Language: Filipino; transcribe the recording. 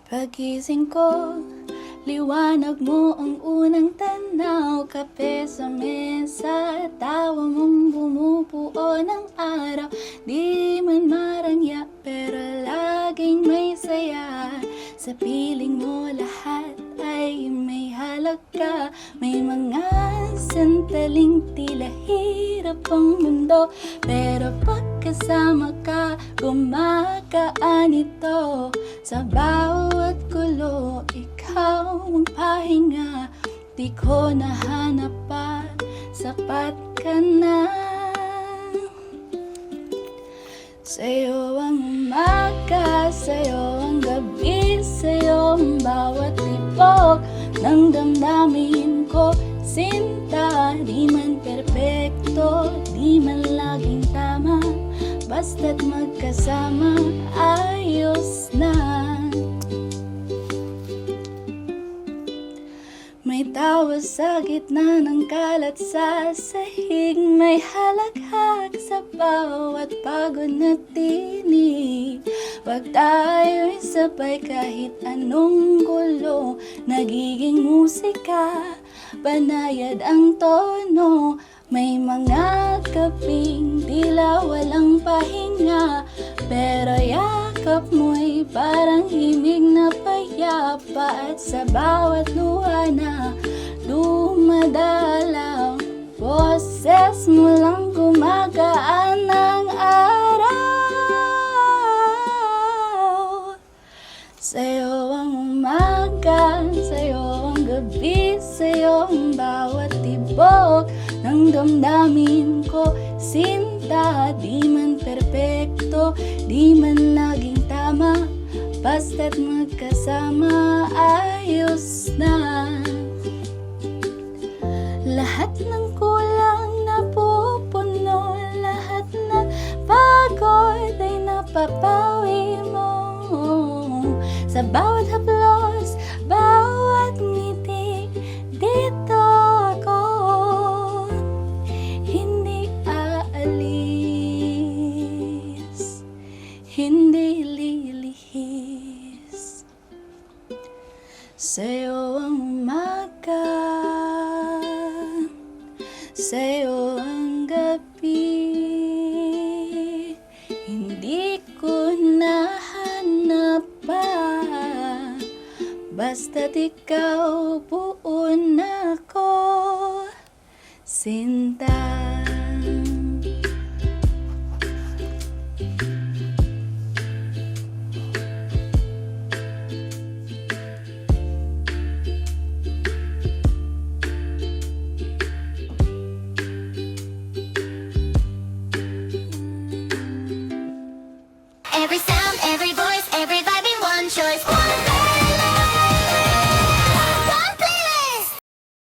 Pagising ko, liwanag mo ang unang tanaw. Kape sa mesa, tawa mong bumubuo ng araw. Di man marangya, pero laging may saya. Sa piling mo lahat ay may halaga. May mga sandaling tila hirap ang mundo, pero pagkasama ka, gumagaan ito. Sa bawat gulo, ikaw ang pahinga. Di ko nahanap pa, sapat ka na. Sa'yo ang umaga, sa'yo ang gabi, sa'yo ang bawat tibok ng damdamin ko. Sinta, di man perpekto, di man laging tama, basta't magkasama, ayos na. May tawa sa gitna ng kalat sa sahig, may halaghag sa bawat pagod na tinig. Pag tayo'y sabay kahit anong gulo, nagiging musika, banayad ang tono. May mga gabing tila walang pahinga, pero yakap mo'y parang himig na payapa. At sa bawat luha na dumadalaw, boses mo lang gumagaan ng araw. Sa'yo ang umaga, sa'yo ang gabi, sa'yo ang bawat tibok ng damdamin ko. Sinta, di man perpekto, di man laging tama, basta't magkasama, ayos na. Lahat ng kulang napupuno, lahat ng pagod ay napapawi mo. Sa bawat haplos, bawat ngiti, dito ako hindi aalis, hindi lilihis. Sa'yo ang umaga, sa'yo ang gabi, hindi ko nahanap pa, basta't ikaw buo na ako, Sinta. Every sound